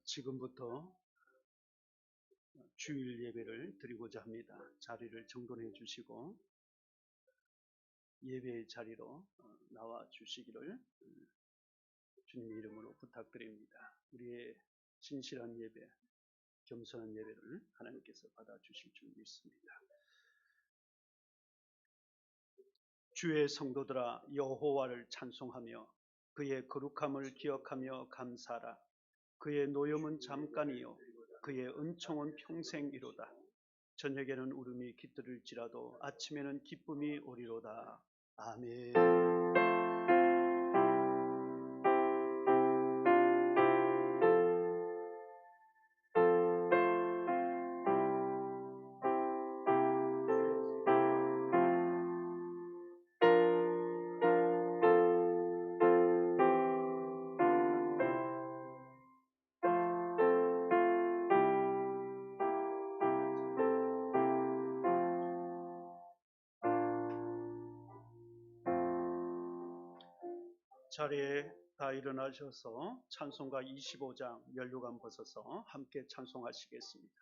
지금부터 주일 예배를 드리고자 합니다. 자리를 정돈해 주시고 예배의 자리로 나와 주시기를 주님의 이름으로 부탁드립니다. 우리의 진실한 예배, 겸손한 예배를 하나님께서 받아주실 줄 믿습니다. 주의 성도들아, 여호와를 찬송하며 그의 거룩함을 기억하며 감사하라. 그의 노염은 잠깐이요 그의 은총은 평생이로다. 저녁에는 울음이 깃들을지라도 아침에는 기쁨이 오리로다. 아멘. 자리에 다 일어나셔서 찬송가 25장 면류관 벗어서 함께 찬송하시겠습니다.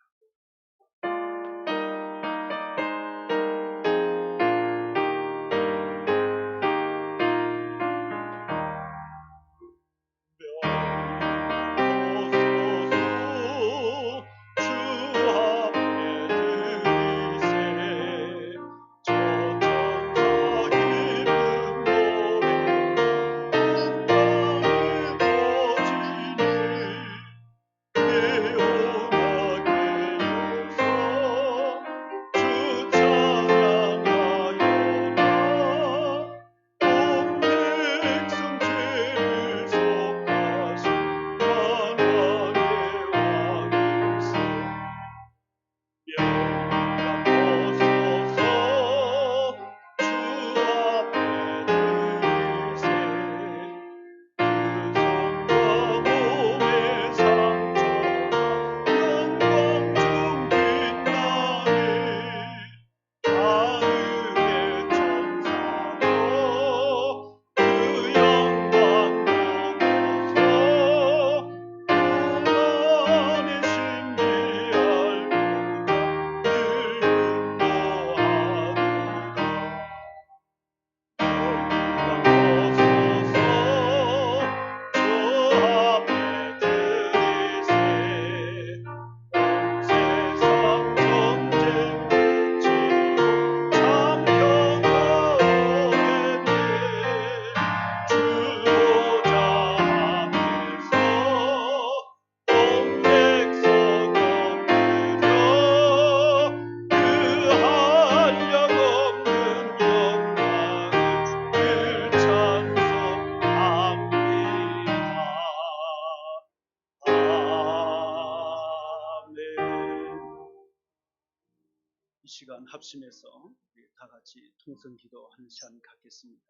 이 시간 합심해서 우리 다 같이 통성기도 한 시간 갖겠습니다.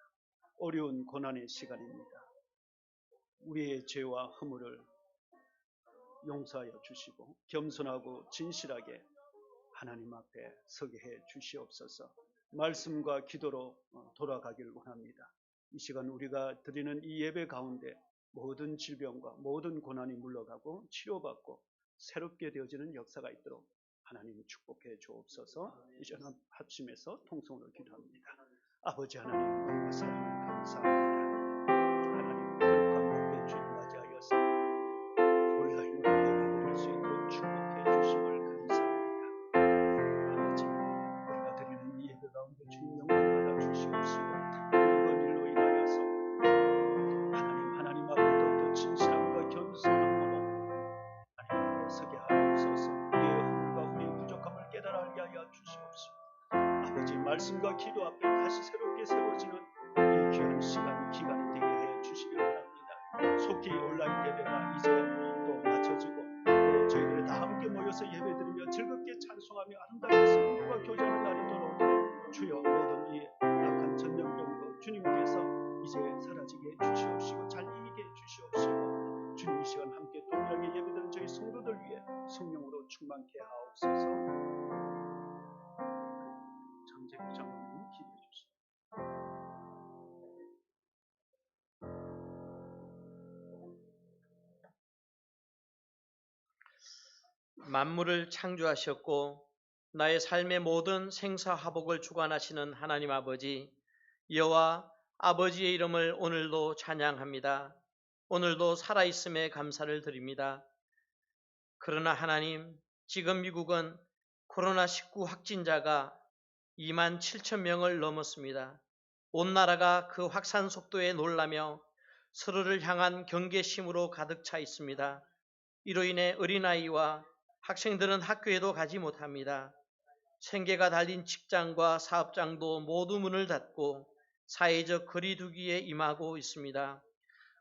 어려운 고난의 시간입니다. 우리의 죄와 허물을 용서하여 주시고 겸손하고 진실하게 하나님 앞에 서게 해 주시옵소서. 말씀과 기도로 돌아가길 원합니다. 이 시간 우리가 드리는 이 예배 가운데 모든 질병과 모든 고난이 물러가고 치료받고 새롭게 되어지는 역사가 있도록 하나님 축복해 주옵소서. 이 시간 합심해서 통성으로 기도합니다. 아버지 하나님, 너무 사랑 감사합니다. 하나님 거룩한 목회 주일 맞이하여서 온라인으로 예배드릴 수 있도록 축복해 주심을 감사합니다. 아버지, 우리가 드리는 이 예배 가운데 주님 영광 받아 주시옵시고 이번 일로 인하여서 하나님 앞에 더욱더 진실함과 겸손함으로 하나님 앞에 서게 하옵소서. 우리의 허물과 우리의 부족함을 깨달아 알게 하여 주시옵시고 아버지, 말씀과 기도 앞에 다시 새롭게 세워지는 이 귀한 시간 기간이 되게 해 주시기 바랍니다. 속히 온라인 예배가 이제 또 마쳐지고 또 저희들이 다 함께 모여서 예배드리며 즐겁게 찬송하며 아름답게 성도가 교제하는 날이 돌아오도록 주여 모든 이 악한 전염병도 주님께서 이제 사라지게 해 주시옵시고 잘 이기게 해 주시옵시고 주님 이 시간 함께 동일하게 예배드리는 저희 성도들 위해 성령으로 충만케 하옵소서. 장제 부장님 기도해 주시옵소서. 만물을 창조하셨고 나의 삶의 모든 생사화복을 주관하시는 하나님 아버지, 여호와 아버지의 이름을 오늘도 찬양합니다. 오늘도 살아있음에 감사를 드립니다. 그러나 하나님, 지금 미국은 코로나19 확진자가 2만 7천 명을 넘었습니다. 온 나라가 그 확산 속도에 놀라며 서로를 향한 경계심으로 가득 차 있습니다. 이로 인해 어린아이와 학생들은 학교에도 가지 못합니다. 생계가 달린 직장과 사업장도 모두 문을 닫고 사회적 거리두기에 임하고 있습니다.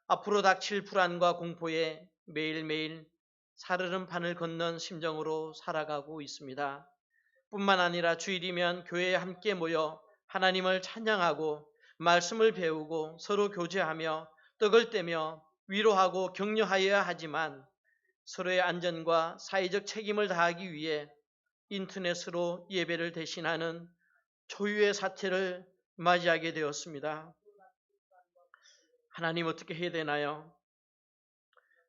앞으로 닥칠 불안과 공포에 매일매일 살얼음판을 걷는 심정으로 살아가고 있습니다. 뿐만 아니라 주일이면 교회에 함께 모여 하나님을 찬양하고 말씀을 배우고 서로 교제하며 떡을 떼며 위로하고 격려하여야 하지만 서로의 안전과 사회적 책임을 다하기 위해 인터넷으로 예배를 대신하는 초유의 사태를 맞이하게 되었습니다. 하나님 어떻게 해야 되나요?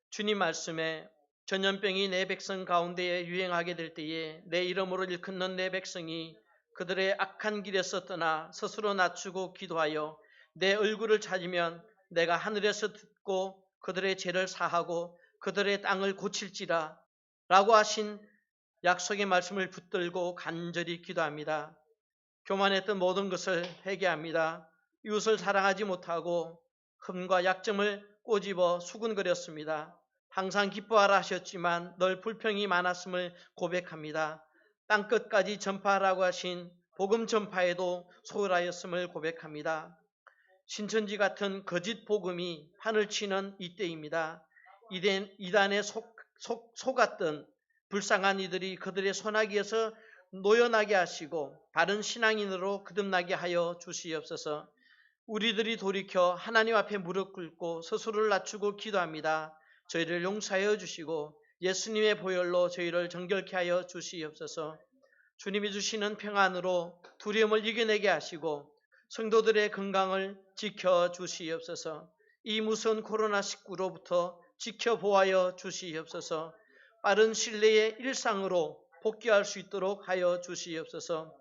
주님 말씀에 전염병이 내 백성 가운데에 유행하게 될 때에 내 이름으로 일컫는 내 백성이 그들의 악한 길에서 떠나 스스로 낮추고 기도하여 내 얼굴을 찾으면 내가 하늘에서 듣고 그들의 죄를 사하고 그들의 땅을 고칠지라 라고 하신 약속의 말씀을 붙들고 간절히 기도합니다. 교만했던 모든 것을 회개합니다. 이웃을 사랑하지 못하고 흠과 약점을 꼬집어 수군거렸습니다. 항상 기뻐하라 하셨지만 늘 불평이 많았음을 고백합니다. 땅끝까지 전파하라고 하신 복음 전파에도 소홀하였음을 고백합니다. 신천지 같은 거짓 복음이 판을 치는 이때입니다. 이단에 속았던 불쌍한 이들이 그들의 손아귀에서 노여나게 하시고 바른 신앙인으로 거듭나게 하여 주시옵소서. 우리들이 돌이켜 하나님 앞에 무릎 꿇고 스스로를 낮추고 기도합니다. 저희를 용서하여 주시고 예수님의 보혈로 저희를 정결케 하여 주시옵소서. 주님이 주시는 평안으로 두려움을 이겨내게 하시고 성도들의 건강을 지켜주시옵소서. 이 무서운 코로나19로부터 지켜보아여 주시옵소서. 빠른 신뢰의 일상으로 복귀할 수 있도록 하여 주시옵소서.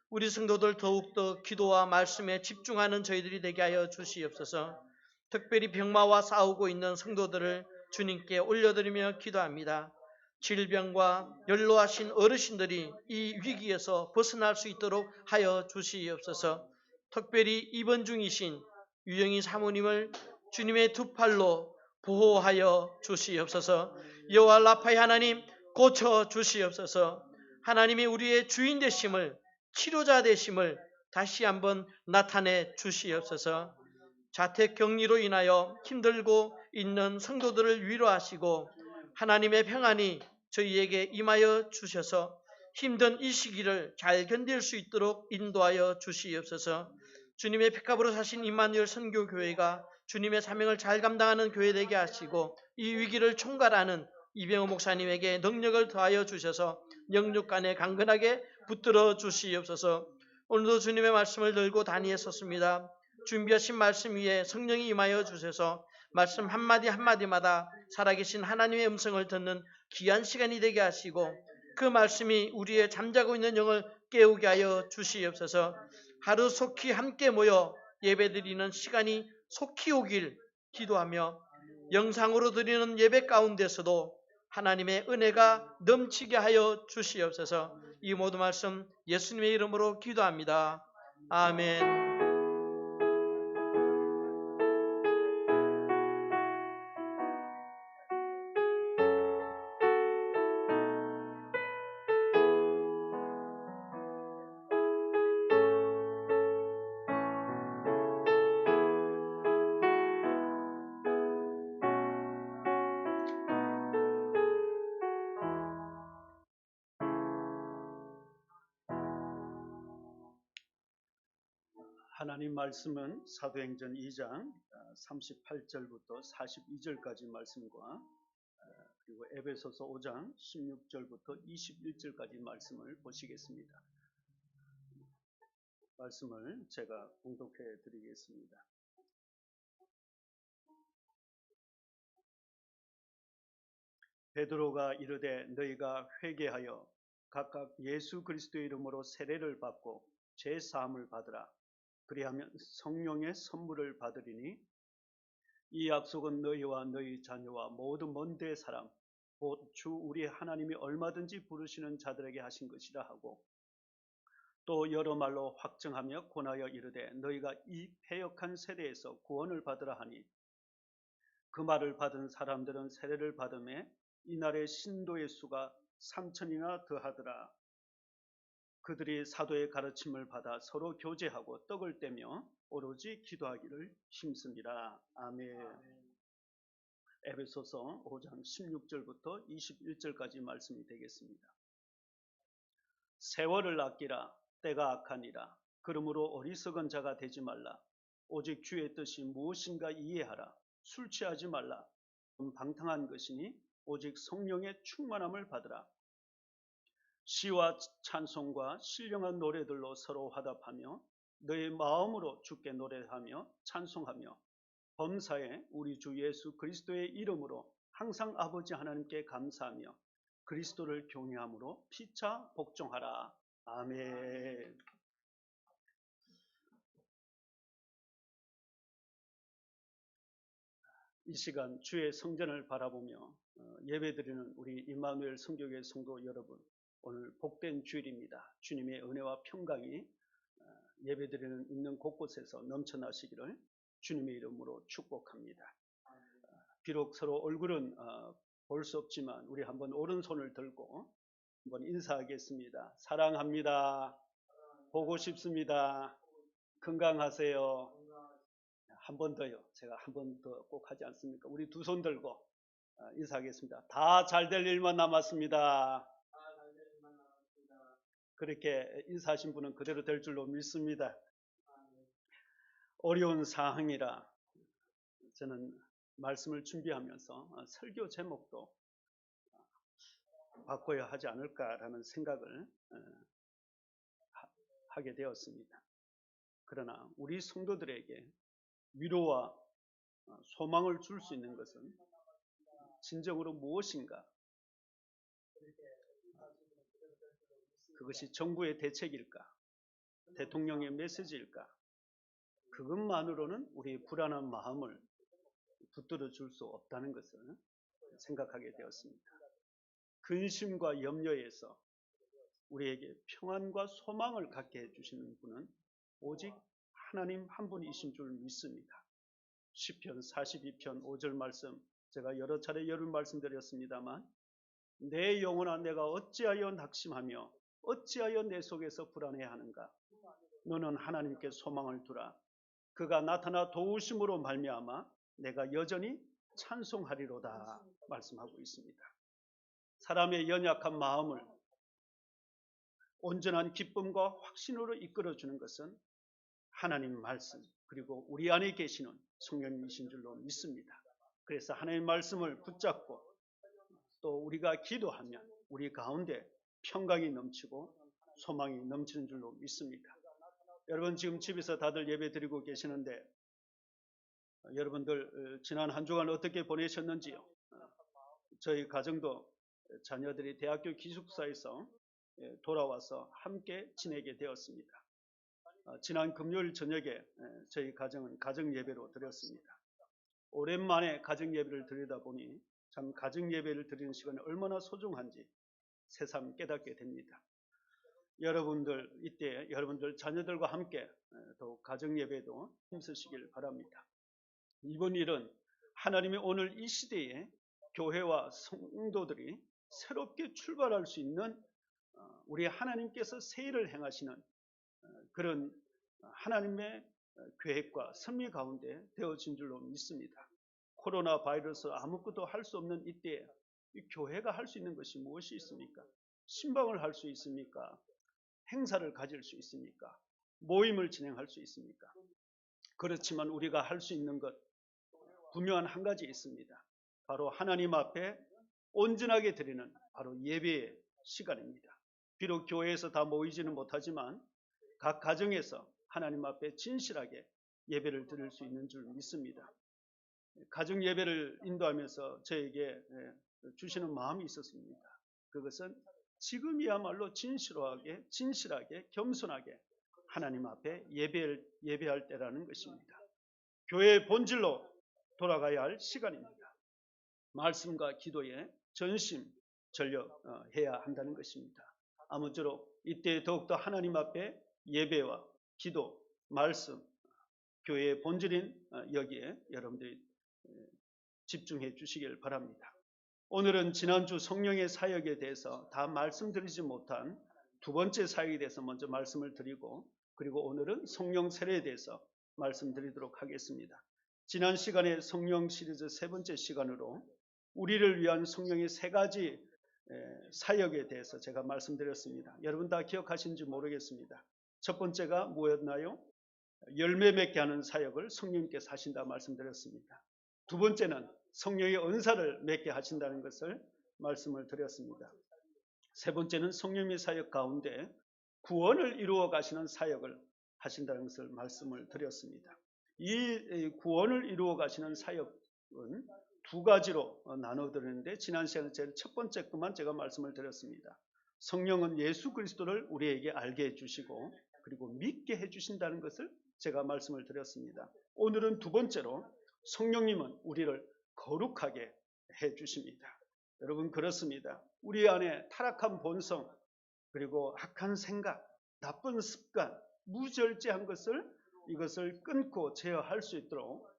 우리 성도들 더욱더 기도와 말씀에 집중하는 저희들이 되게 하여 주시옵소서. 특별히 병마와 싸우고 있는 성도들을 주님께 올려드리며 기도합니다. 질병과 연로하신 어르신들이 이 위기에서 벗어날 수 있도록 하여 주시옵소서. 특별히 입원 중이신 유영희 사모님을 주님의 두 팔로 보호하여 주시옵소서. 여호와 라파의 하나님 고쳐 주시옵소서. 하나님이 우리의 주인 되심을, 치료자 되심을 다시 한번 나타내 주시옵소서. 자택 격리로 인하여 힘들고 있는 성도들을 위로하시고 하나님의 평안이 저희에게 임하여 주셔서 힘든 이 시기를 잘 견딜 수 있도록 인도하여 주시옵소서. 주님의 백합으로 사신 임마누엘 선교교회가 주님의 사명을 잘 감당하는 교회 되게 하시고 이 위기를 총괄하는 이병호 목사님에게 능력을 더하여 주셔서 영육간에 강건하게 붙들어 주시옵소서. 오늘도 주님의 말씀을 들고 단위에 섰습니다. 준비하신 말씀 위에 성령이 임하여 주셔서 말씀 한마디 한마디마다 살아계신 하나님의 음성을 듣는 귀한 시간이 되게 하시고 그 말씀이 우리의 잠자고 있는 영을 깨우게 하여 주시옵소서. 하루 속히 함께 모여 예배드리는 시간이 속히 오길 기도하며 영상으로 드리는 예배 가운데서도 하나님의 은혜가 넘치게 하여 주시옵소서. 이 모든 말씀 예수님의 이름으로 기도합니다. 아멘. 하나님 말씀은 사도행전 2장 38절부터 42절까지 말씀과 그리고 에베소서 5장 16절부터 21절까지 말씀을 보시겠습니다. 말씀을 제가 봉독해 드리겠습니다. 베드로가 이르되 너희가 회개하여 각각 예수 그리스도의 이름으로 세례를 받고 죄 사함을 받으라. 그리하면 성령의 선물을 받으리니 이 약속은 너희와 너희 자녀와 모든 먼 데 사람 곧 주 우리 하나님이 얼마든지 부르시는 자들에게 하신 것이라 하고 또 여러 말로 확증하며 권하여 이르되 너희가 이 패역한 세대에서 구원을 받으라 하니 그 말을 받은 사람들은 세례를 받음에 이날의 신도의 수가 3,000이나 더하더라. 그들이 사도의 가르침을 받아 서로 교제하고 떡을 떼며 오로지 기도하기를 힘씁니다. 아멘. 에베소서 5장 16절부터 21절까지 말씀이 되겠습니다. 세월을 아끼라. 때가 악하니라. 그러므로 어리석은 자가 되지 말라. 오직 주의 뜻이 무엇인가 이해하라. 술 취하지 말라. 방탕한 것이니 오직 성령의 충만함을 받으라. 시와 찬송과 신령한 노래들로 서로 화답하며 너의 마음으로 주께 노래하며 찬송하며 범사에 우리 주 예수 그리스도의 이름으로 항상 아버지 하나님께 감사하며 그리스도를 경외함으로 피차 복종하라. 아멘. 이 시간 주의 성전을 바라보며 예배드리는 우리 임마누엘 성교회 성도 여러분, 오늘 복된 주일입니다. 주님의 은혜와 평강이 예배드리는 있는 곳곳에서 넘쳐나시기를 주님의 이름으로 축복합니다. 비록 서로 얼굴은 볼 수 없지만 우리 한번 오른손을 들고 한번 인사하겠습니다. 사랑합니다. 보고 싶습니다. 건강하세요. 한 번 더요. 제가 한 번 더 꼭 하지 않습니까? 우리 두 손 들고 인사하겠습니다. 다 잘 될 일만 남았습니다. 그렇게 인사하신 분은 그대로 될 줄로 믿습니다. 어려운 상황이라 저는 말씀을 준비하면서 설교 제목도 바꿔야 하지 않을까라는 생각을 하게 되었습니다. 그러나 우리 성도들에게 위로와 소망을 줄 수 있는 것은 진정으로 무엇인가? 그것이 정부의 대책일까? 대통령의 메시지일까? 그것만으로는 우리의 불안한 마음을 붙들어 줄 수 없다는 것을 생각하게 되었습니다. 근심과 염려에서 우리에게 평안과 소망을 갖게 해주시는 분은 오직 하나님 한 분이신 줄 믿습니다. 시편 42편 5절 말씀, 제가 여러 차례 여러 말씀드렸습니다만 내 영혼아 내가 어찌하여 낙심하며 어찌하여 내 속에서 불안해하는가? 너는 하나님께 소망을 두라. 그가 나타나 도우심으로 말미암아 내가 여전히 찬송하리로다 말씀하고 있습니다. 사람의 연약한 마음을 온전한 기쁨과 확신으로 이끌어주는 것은 하나님 말씀 그리고 우리 안에 계시는 성령이신 줄로 믿습니다. 그래서 하나님 말씀을 붙잡고 또 우리가 기도하면 우리 가운데 평강이 넘치고 소망이 넘치는 줄로 믿습니다. 여러분 지금 집에서 다들 예배 드리고 계시는데 여러분들 지난 한 주간 어떻게 보내셨는지요? 저희 가정도 자녀들이 대학교 기숙사에서 돌아와서 함께 지내게 되었습니다. 지난 금요일 저녁에 저희 가정은 가정 예배로 드렸습니다. 오랜만에 가정 예배를 드리다 보니 참 가정 예배를 드리는 시간이 얼마나 소중한지 새삼 깨닫게 됩니다. 여러분들 이때 여러분들 자녀들과 함께 더욱 가정 예배도 힘쓰시길 바랍니다. 이번 일은 하나님이 오늘 이 시대에 교회와 성도들이 새롭게 출발할 수 있는 우리 하나님께서 새 일을 행하시는 그런 하나님의 계획과 섭리 가운데 되어진 줄로 믿습니다. 코로나 바이러스 아무것도 할 수 없는 이때에 이 교회가 할 수 있는 것이 무엇이 있습니까? 신방을 할 수 있습니까? 행사를 가질 수 있습니까? 모임을 진행할 수 있습니까? 그렇지만 우리가 할 수 있는 것 분명한 한 가지 있습니다. 바로 하나님 앞에 온전하게 드리는 바로 예배의 시간입니다. 비록 교회에서 다 모이지는 못하지만 각 가정에서 하나님 앞에 진실하게 예배를 드릴 수 있는 줄 믿습니다. 가정 예배를 인도하면서 저에게 주시는 마음이 있었습니다. 그것은 지금이야말로 진실하게 겸손하게 하나님 앞에 예배할 때라는 것입니다. 교회의 본질로 돌아가야 할 시간입니다. 말씀과 기도에 전심전력해야 한다는 것입니다. 아무쪼록 이때 더욱더 하나님 앞에 예배와 기도, 말씀, 교회의 본질인 여기에 여러분들이 집중해 주시길 바랍니다. 오늘은 지난주 성령의 사역에 대해서 다 말씀드리지 못한 두 번째 사역에 대해서 먼저 말씀을 드리고, 그리고 오늘은 성령 세례에 대해서 말씀드리도록 하겠습니다. 지난 시간에 성령 시리즈 세 번째 시간으로 우리를 위한 성령의 세 가지 사역에 대해서 제가 말씀드렸습니다. 여러분 다 기억하시는지 모르겠습니다. 첫 번째가 뭐였나요? 열매 맺게 하는 사역을 성령님께서 하신다 말씀드렸습니다. 두 번째는 성령의 은사를 맺게 하신다는 것을 말씀을 드렸습니다. 세 번째는 성령의 사역 가운데 구원을 이루어 가시는 사역을 하신다는 것을 말씀을 드렸습니다. 이 구원을 이루어 가시는 사역은 두 가지로 나눠 드렸는데, 지난 시간에 제일 첫 번째 것만 제가 말씀을 드렸습니다. 성령은 예수 그리스도를 우리에게 알게 해주시고 그리고 믿게 해주신다는 것을 제가 말씀을 드렸습니다. 오늘은 두 번째로 성령님은 우리를 거룩하게 해주십니다. 여러분 그렇습니다. 우리 안에 타락한 본성, 그리고 악한 생각, 나쁜 습관, 무절제한 이것을 끊고 제어할 수 있도록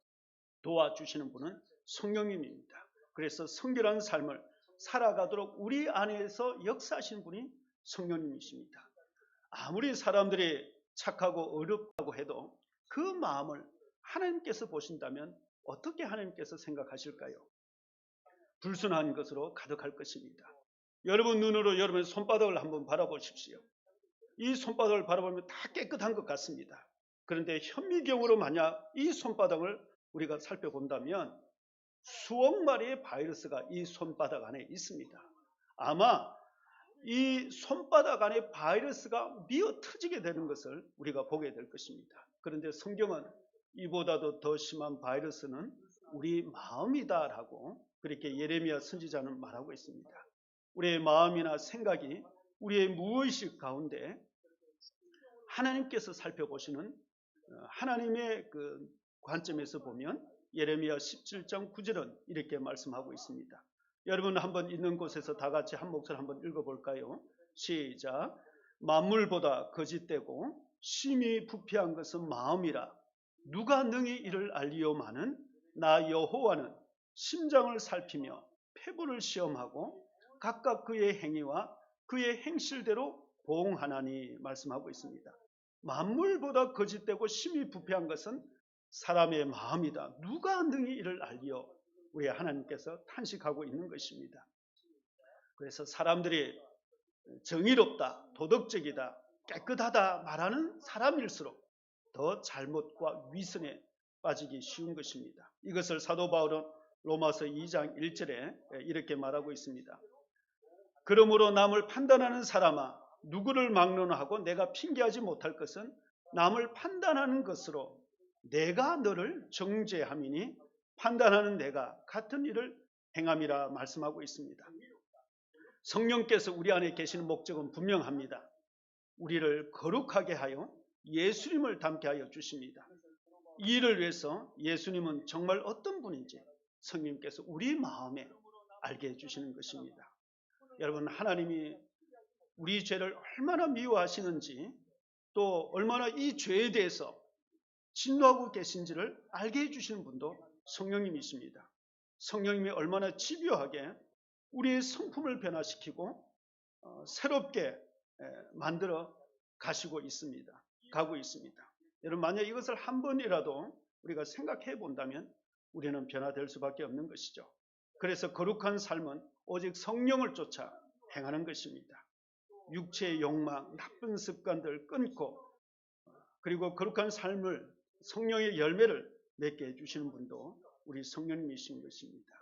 도와주시는 분은 성령님입니다. 그래서 성결한 삶을 살아가도록 우리 안에서 역사하시는 분이 성령님이십니다. 아무리 사람들이 착하고 어렵다고 해도 그 마음을 하나님께서 보신다면 어떻게 하나님께서 생각하실까요? 불순한 것으로 가득할 것입니다. 여러분 눈으로 여러분의 손바닥을 한번 바라보십시오. 이 손바닥을 바라보면 다 깨끗한 것 같습니다. 그런데 현미경으로 만약 이 손바닥을 우리가 살펴본다면 수억 마리의 바이러스가 이 손바닥 안에 있습니다. 아마 이 손바닥 안에 바이러스가 미어 터지게 되는 것을 우리가 보게 될 것입니다. 그런데 성경은 이보다도 더 심한 바이러스는 우리 마음이다라고 그렇게 예레미야 선지자는 말하고 있습니다. 우리의 마음이나 생각이 우리의 무의식 가운데 하나님께서 살펴보시는 하나님의 그 관점에서 보면 예레미야 17장 9절은 이렇게 말씀하고 있습니다. 여러분 한번 있는 곳에서 다 같이 한 목소리 한번 읽어볼까요? 시작. 만물보다 거짓되고 심히 부패한 것은 마음이라. 누가 능히 이를 알리오마는 나 여호와는 심장을 살피며 폐부를 시험하고 각각 그의 행위와 그의 행실대로 보응하나니 말씀하고 있습니다. 만물보다 거짓되고 심히 부패한 것은 사람의 마음이다. 누가 능히 이를 알리오? 우리 하나님께서 탄식하고 있는 것입니다. 그래서 사람들이 정의롭다, 도덕적이다, 깨끗하다 말하는 사람일수록 더 잘못과 위선에 빠지기 쉬운 것입니다. 이것을 사도 바울은 로마서 2장 1절에 이렇게 말하고 있습니다. 그러므로 남을 판단하는 사람아, 누구를 막론하고 내가 핑계하지 못할 것은 남을 판단하는 것으로 내가 너를 정죄함이니 판단하는 내가 같은 일을 행함이라 말씀하고 있습니다. 성령께서 우리 안에 계시는 목적은 분명합니다. 우리를 거룩하게 하여 예수님을 닮게 하여 주십니다. 이 일을 위해서 예수님은 정말 어떤 분인지 성령께서 우리 마음에 알게 해주시는 것입니다. 여러분 하나님이 우리 죄를 얼마나 미워하시는지 또 얼마나 이 죄에 대해서 진노하고 계신지를 알게 해주시는 분도 성령님이십니다. 성령님이 얼마나 집요하게 우리의 성품을 변화시키고 새롭게 만들어 가고 있습니다. 여러분 만약 이것을 한 번이라도 우리가 생각해 본다면 우리는 변화될 수밖에 없는 것이죠. 그래서 거룩한 삶은 오직 성령을 쫓아 행하는 것입니다. 육체의 욕망, 나쁜 습관들 끊고 그리고 거룩한 삶을 성령의 열매를 맺게 해주시는 분도 우리 성령님이신 것입니다.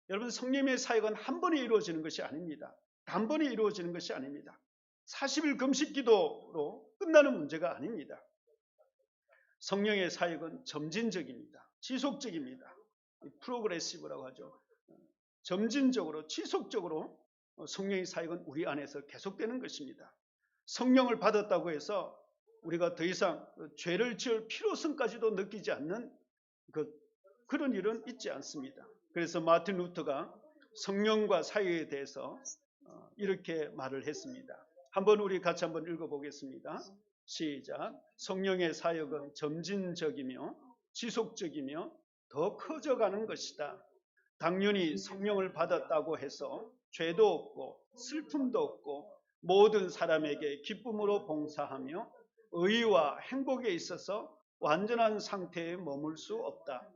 여러분 성령의 사역은 한 번에 이루어지는 것이 아닙니다. 단번에 이루어지는 것이 아닙니다. 40일 금식 기도로 끝나는 문제가 아닙니다. 성령의 사역은 점진적입니다. 지속적입니다. 프로그레시브라고 하죠. 점진적으로 지속적으로 성령의 사역은 우리 안에서 계속되는 것입니다. 성령을 받았다고 해서 우리가 더 이상 죄를 지을 필요성까지도 느끼지 않는 그런 일은 있지 않습니다. 그래서 마틴 루터가 성령과 사역에 대해서 이렇게 말을 했습니다. 한번 우리 같이 한번 읽어보겠습니다. 시작. 성령의 사역은 점진적이며 지속적이며 더 커져가는 것이다. 당연히 성령을 받았다고 해서 죄도 없고 슬픔도 없고 모든 사람에게 기쁨으로 봉사하며 의와 행복에 있어서 완전한 상태에 머물 수 없다.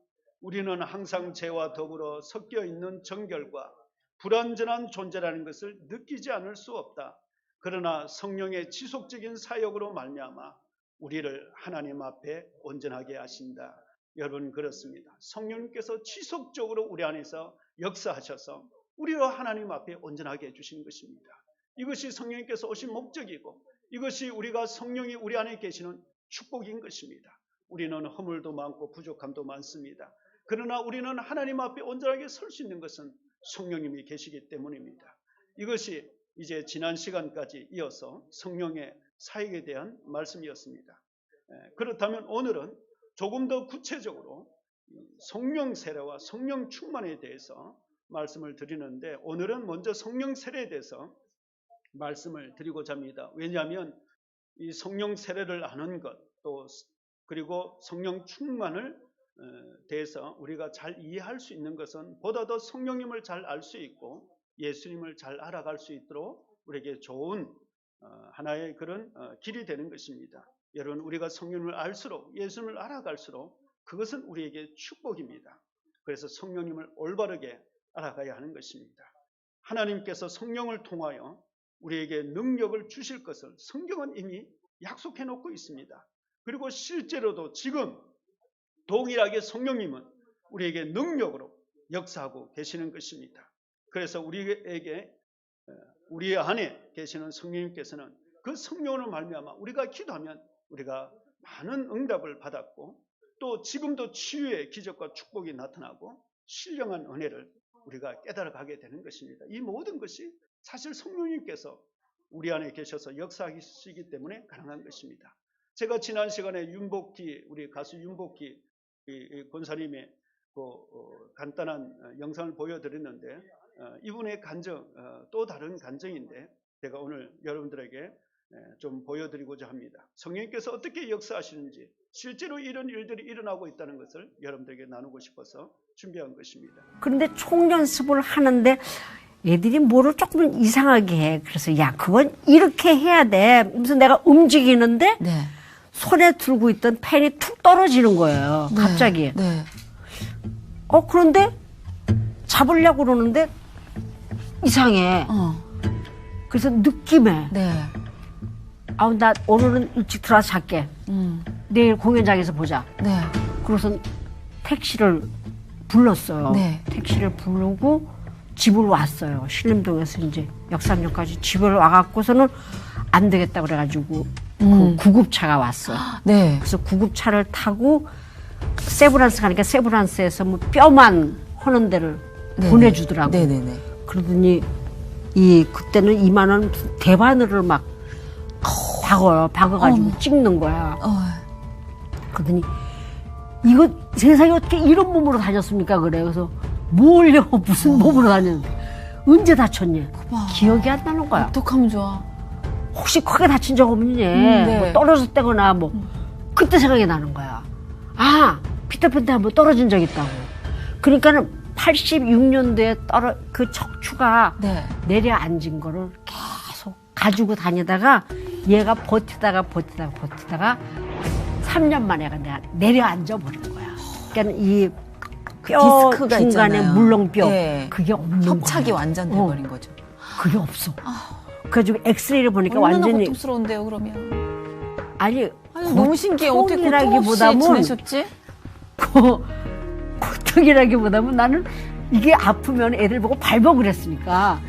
우리는 항상 죄와 더불어 섞여 있는 정결과 불완전한 존재라는 것을 느끼지 않을 수 없다. 그러나 성령의 지속적인 사역으로 말미암아 우리를 하나님 앞에 온전하게 하신다. 여러분, 그렇습니다. 성령님께서 지속적으로 우리 안에서 역사하셔서 우리를 하나님 앞에 온전하게 해주신 것입니다. 이것이 성령님께서 오신 목적이고 이것이 우리가 성령이 우리 안에 계시는 축복인 것입니다. 우리는 허물도 많고 부족함도 많습니다. 그러나 우리는 하나님 앞에 온전하게 설 수 있는 것은 성령님이 계시기 때문입니다. 이것이 이제 지난 시간까지 이어서 성령의 사역에 대한 말씀이었습니다. 그렇다면 오늘은 조금 더 구체적으로 성령 세례와 성령 충만에 대해서 말씀을 드리는데, 오늘은 먼저 성령 세례에 대해서 말씀을 드리고자 합니다. 왜냐하면 이 성령 세례를 아는 것, 또 그리고 성령 충만을 대해서 우리가 잘 이해할 수 있는 것은 보다 더 성령님을 잘 알 수 있고 예수님을 잘 알아갈 수 있도록 우리에게 좋은 하나의 그런 길이 되는 것입니다. 여러분, 우리가 성령님을 알수록, 예수님을 알아갈수록 그것은 우리에게 축복입니다. 그래서 성령님을 올바르게 알아가야 하는 것입니다. 하나님께서 성령을 통하여 우리에게 능력을 주실 것을 성경은 이미 약속해 놓고 있습니다. 그리고 실제로도 지금 동일하게 성령님은 우리에게 능력으로 역사하고 계시는 것입니다. 그래서 우리 안에 계시는 성령님께서는 그 성령으로 말미암아 우리가 기도하면 우리가 많은 응답을 받았고, 또 지금도 치유의 기적과 축복이 나타나고 신령한 은혜를 우리가 깨달아가게 되는 것입니다. 이 모든 것이 사실 성령님께서 우리 안에 계셔서 역사하시기 때문에 가능한 것입니다. 제가 지난 시간에 우리 가수 윤복기 권사님의 간단한 영상을 보여드렸는데, 이분의 간증, 또 다른 간증인데 제가 오늘 여러분들에게 좀 보여드리고자 합니다. 성령님께서 어떻게 역사하시는지, 실제로 이런 일들이 일어나고 있다는 것을 여러분들에게 나누고 싶어서 준비한 것입니다. 그런데 총연습을 하는데 애들이 뭐를 조금 이상하게 해. 그래서 야, 그건 이렇게 해야 돼. 무슨 내가 움직이는데 네. 손에 들고 있던 펜이 툭 떨어지는 거예요. 네. 갑자기. 네. 그런데 잡으려고 그러는데 이상해. 그래서 느낌에 네. 나 오늘은 일찍 들어와서 잘게. 내일 공연장에서 보자. 네. 그래서 택시를 불렀어요. 네. 택시를 부르고 집을 왔어요. 신림동에서 이제 역삼역까지 집을 와갖고서는 안 되겠다 그래가지고 그 구급차가 왔어요. 네. 그래서 구급차를 타고 세브란스 가니까 세브란스에서 뭐 뼈만 하는 데를 네네. 보내주더라고요. 네네네. 그러더니 그때는 2만 원 대바늘을 막 박아가지고 찍는 거야. 그러더니 이거 세상에 어떻게 이런 몸으로 다녔습니까? 그래. 그래서 뭘요? 무슨 몸으로 다녔는데 언제 다쳤냐? 기억이 안 나는 거야. 어떡하면 좋아. 혹시 크게 다친 적 없니? 네. 뭐 떨어졌다거나 뭐 그때 생각이 나는 거야. 피터팬 때 한번 떨어진 적 있다고. 그러니까는 86년도에 그 척추가 네. 내려앉은 거를 계속 가지고 다니다가 얘가 버티다가 3년 만에 내가 내려앉아 버린 거야. 그러니까 이 뼈 디스크가 중간에 있잖아요. 물렁뼈 네. 그게 없는 협착이 거야. 완전 돼버린 거죠. 그게 없어. 그래가지고 엑스레이를 보니까 얼마나 완전히 고통스러운데요, 그러면? 아니 너무 신기해. 어떻게 고통 없이 고통이라기보다는 지내셨지? 고통이라기보다는 나는 이게 아프면 애들 보고 밟아 그랬으니까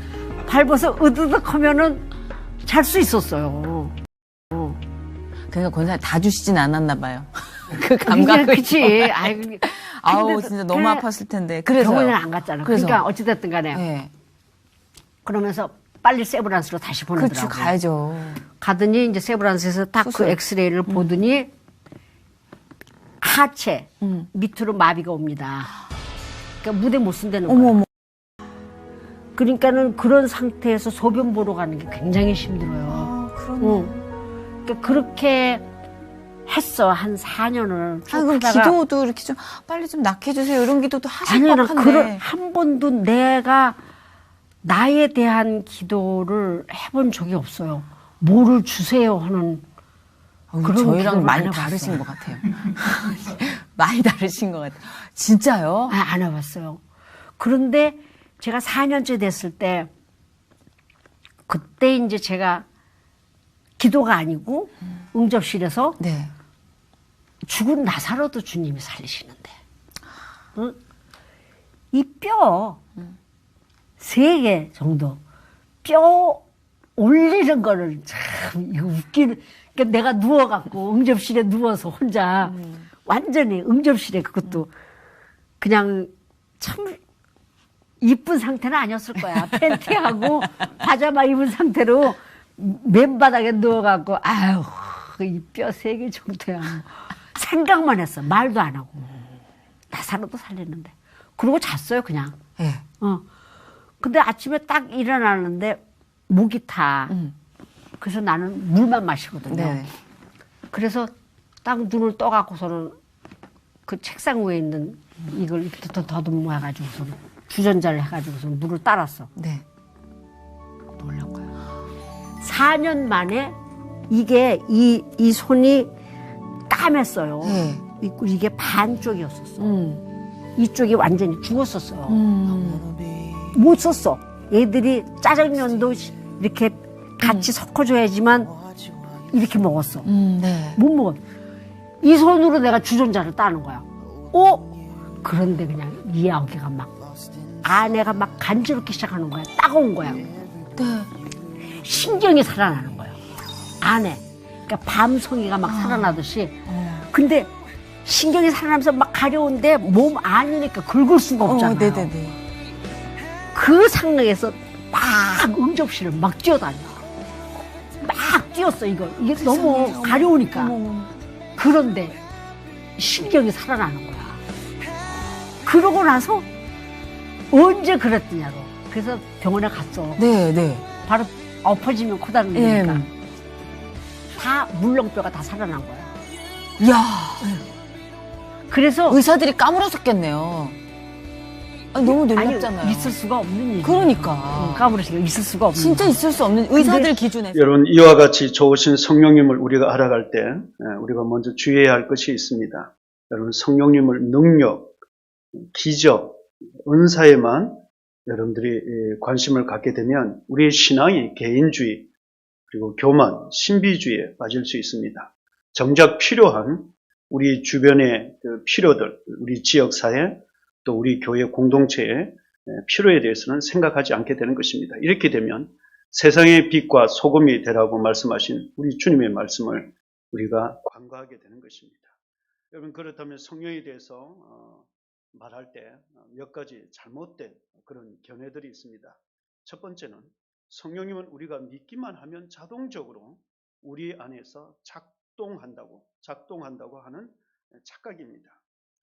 밟아서 으드득 하면은 잘 수 있었어요. 그러니까 권사님 다 주시진 않았나 봐요. 그 감각을. 그치. 아이고. 아우, 근데 진짜 너무 그래, 아팠을 텐데. 그래서. 병원에 안 갔잖아. 그래서. 그러니까 어찌됐든 간에. 네. 그러면서 빨리 세브란스로 다시 보내더라고요. 그렇지, 가야죠. 가더니 이제 세브란스에서 딱 그 수술. 엑스레이를 보더니 하체 밑으로 마비가 옵니다. 그러니까 무대 못 쓴다는 거예요. 어머. 그러니까는 그런 상태에서 소변 보러 가는 게 굉장히 힘들어요. 아, 그러네. 그러니까 그렇게 했어. 한 4년을. 아, 그럼 기도도 이렇게 좀 빨리 좀 낫게 해주세요. 이런 기도도 하실 아니요, 법한데. 한 번도 내가 나에 대한 기도를 해본 적이 없어요. 뭐를 주세요 하는 그런 저희랑 기도를 많이 안 해봤어요. 다르신 것 같아요. 많이 다르신 것 같아요. 진짜요? 안 해봤어요. 그런데 제가 4년째 됐을 때 그때 이제 제가 기도가 아니고 응접실에서 네. 죽은 나사로도 주님이 살리시는데 응? 이 뼈 3개 정도 뼈 올리는 거를 참 이거 웃기는 그러니까 내가 누워갖고 응접실에 누워서 혼자 완전히 응접실에 그것도 그냥 참 이쁜 상태는 아니었을 거야. 팬티하고 파자마 입은 상태로 맨바닥에 누워갖고 아유 이 뼈 3개 정도야. 생각만 했어. 말도 안 하고. 나사로도 살렸는데. 그러고 잤어요 그냥. 네. 근데 아침에 딱 일어나는데 목이 타. 그래서 나는 물만 마시거든요. 네. 그래서 딱 눈을 떠갖고서는 그 책상 위에 있는 이걸 이렇게 더듬어 해가지고서는 주전자를 해가지고서 물을 따랐어. 네. 놀란 거야. 4년 만에 이게 이 손이 까맸어요. 네. 이게 반쪽이었었어. 이쪽이 완전히 죽었었어요. 못 썼어. 애들이 짜장면도 이렇게 같이 섞어줘야지만 이렇게 먹었어. 네. 못 먹어. 이 손으로 내가 주전자를 따는 거야. 그런데 그냥 이 어깨가 막 아내가 막 간지럽기 시작하는 거야. 따가운 거야. 네. 신경이 살아나는 거예요. 안에. 그러니까 밤송이가 막 살아나듯이. 근데 신경이 살아나면서 막 가려운데 몸 안이니까 긁을 수가 없잖아요. 네네네. 그 상황에서 막 응접실을 막 뛰어다녀. 막 뛰었어, 이게 너무 가려우니까. 그런데 신경이 살아나는 거야. 그러고 나서 언제 그랬더냐고. 그래서 병원에 갔어. 네. 바로 엎어지면 코다리니까. 예. 다 물렁뼈가 다 살아난 거야. 이야. 그래서 의사들이 까무러졌겠네요. 아니, 너무 놀랍잖아요. 아니, 있을 수가 없는 일이야. 그러니까. 까무러지가 있을 수가 없는 진짜 일이야. 있을 수 없는 의사들 기준에서. 여러분, 이와 같이 좋으신 성령님을 우리가 알아갈 때 우리가 먼저 주의해야 할 것이 있습니다. 여러분, 성령님을 능력, 기적, 은사에만 여러분들이 관심을 갖게 되면 우리의 신앙이 개인주의 그리고 교만, 신비주의에 빠질 수 있습니다. 정작 필요한 우리 주변의 그 필요들, 우리 지역사회, 또 우리 교회 공동체의 필요에 대해서는 생각하지 않게 되는 것입니다. 이렇게 되면 세상의 빛과 소금이 되라고 말씀하신 우리 주님의 말씀을 우리가 간과하게 되는 것입니다. 여러분, 그렇다면 성령에 대해서 말할 때 몇 가지 잘못된 그런 견해들이 있습니다. 첫 번째는 성령님은 우리가 믿기만 하면 자동적으로 우리 안에서 작동한다고 하는 착각입니다.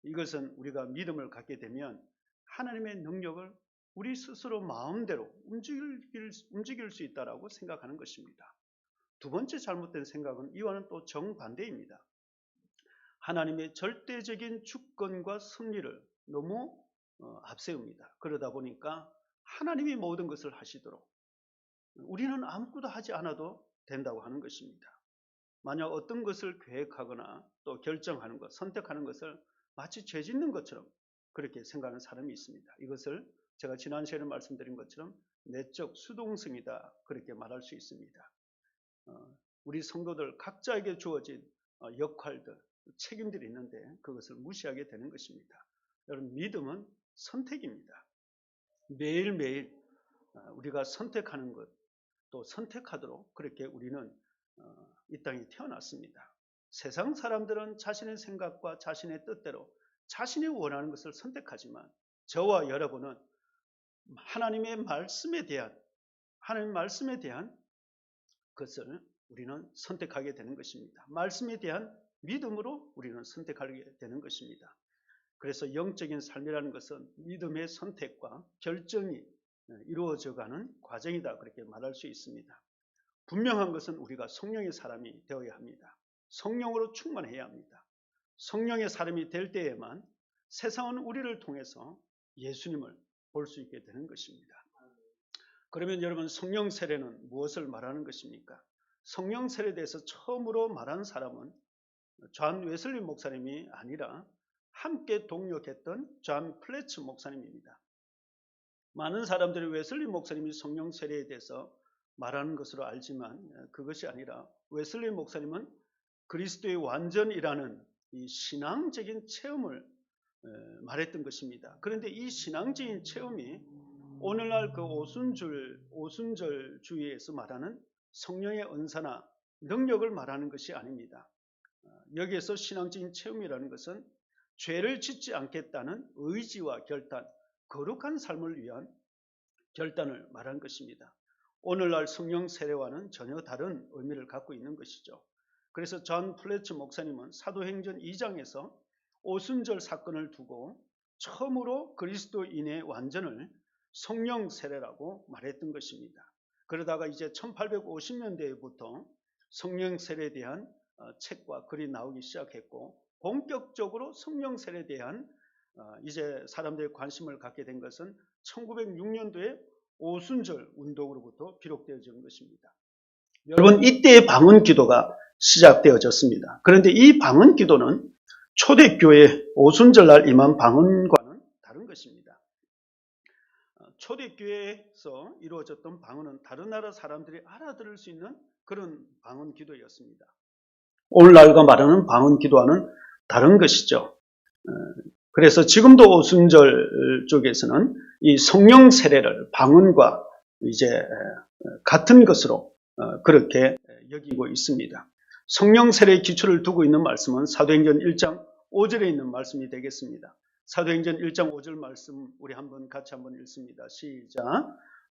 이것은 우리가 믿음을 갖게 되면 하나님의 능력을 우리 스스로 마음대로 움직일 수 있다라고 생각하는 것입니다. 두 번째 잘못된 생각은 이와는 또 정반대입니다. 하나님의 절대적인 주권과 섭리를 너무 앞세웁니다. 그러다 보니까 하나님이 모든 것을 하시도록 우리는 아무것도 하지 않아도 된다고 하는 것입니다. 만약 어떤 것을 계획하거나 또 결정하는 것, 선택하는 것을 마치 죄 짓는 것처럼 그렇게 생각하는 사람이 있습니다. 이것을 제가 지난 시간에 말씀드린 것처럼 내적 수동성이다 그렇게 말할 수 있습니다. 우리 성도들 각자에게 주어진 역할들, 책임들이 있는데 그것을 무시하게 되는 것입니다. 여러분, 믿음은 선택입니다. 매일매일 우리가 선택하는 것, 또 선택하도록 그렇게 우리는 이 땅에 태어났습니다. 세상 사람들은 자신의 생각과 자신의 뜻대로 자신이 원하는 것을 선택하지만 저와 여러분은 하나님의 말씀에 대한 것을 우리는 선택하게 되는 것입니다. 말씀에 대한 믿음으로 우리는 선택하게 되는 것입니다. 그래서 영적인 삶이라는 것은 믿음의 선택과 결정이 이루어져가는 과정이다, 그렇게 말할 수 있습니다. 분명한 것은 우리가 성령의 사람이 되어야 합니다. 성령으로 충만해야 합니다. 성령의 사람이 될 때에만 세상은 우리를 통해서 예수님을 볼 수 있게 되는 것입니다. 그러면 여러분, 성령 세례는 무엇을 말하는 것입니까? 성령 세례에 대해서 처음으로 말한 사람은 존 웨슬리 목사님이 아니라 함께 동역했던 존 플래츠 목사님입니다. 많은 사람들이 웨슬리 목사님이 성령 세례에 대해서 말하는 것으로 알지만 그것이 아니라 웨슬리 목사님은 그리스도의 완전이라는 이 신앙적인 체험을 말했던 것입니다. 그런데 이 신앙적인 체험이 오늘날 그 오순절 주의에서 말하는 성령의 은사나 능력을 말하는 것이 아닙니다. 여기에서 신앙적인 체험이라는 것은 죄를 짓지 않겠다는 의지와 결단, 거룩한 삶을 위한 결단을 말한 것입니다. 오늘날 성령 세례와는 전혀 다른 의미를 갖고 있는 것이죠. 그래서 존 플래츠 목사님은 사도행전 2장에서 오순절 사건을 두고 처음으로 그리스도인의 완전을 성령 세례라고 말했던 것입니다. 그러다가 이제 1850년대부터 성령 세례에 대한 책과 글이 나오기 시작했고, 본격적으로 성령 세례에 대한 이제 사람들의 관심을 갖게 된 것은 1906년도에 오순절 운동으로부터 비롯되어진 것입니다. 여러분, 이때의 방언 기도가 시작되어졌습니다. 그런데 이 방언 기도는 초대교회 오순절날 임한 방언과는 다른 것입니다. 초대교회에서 이루어졌던 방언은 다른 나라 사람들이 알아들을 수 있는 그런 방언 기도였습니다. 오늘날과 말하는 방언 기도와는 다른 것이죠. 그래서 지금도 오순절 쪽에서는 이 성령 세례를 방언과 이제 같은 것으로 그렇게 여기고 있습니다. 성령 세례의 기초를 두고 있는 말씀은 사도행전 1장 5절에 있는 말씀이 되겠습니다. 사도행전 1장 5절 말씀 우리 같이 한번 읽습니다. 시작.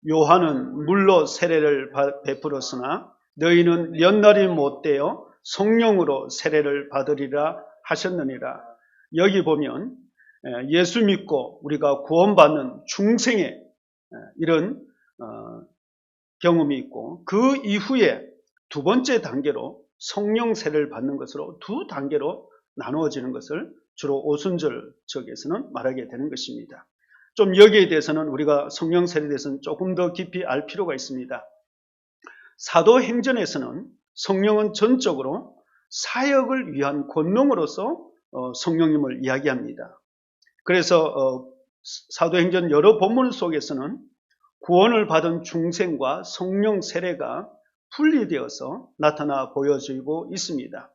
요한은 물로 세례를 베풀었으나 너희는 연날이 못되어 성령으로 세례를 받으리라 하셨느니라. 여기 보면 예수 믿고 우리가 구원받는 중생의 이런 경험이 있고, 그 이후에 두 번째 단계로 성령 세례를 받는 것으로 두 단계로 나누어지는 것을 주로 오순절 쪽에서는 말하게 되는 것입니다. 좀 여기에 대해서는 우리가 성령 세례에 대해서는 조금 더 깊이 알 필요가 있습니다. 사도행전에서는 성령은 전적으로 사역을 위한 권능으로서 성령님을 이야기합니다. 그래서 사도행전 여러 본문 속에서는 구원을 받은 중생과 성령 세례가 분리되어서 나타나 보여지고 있습니다.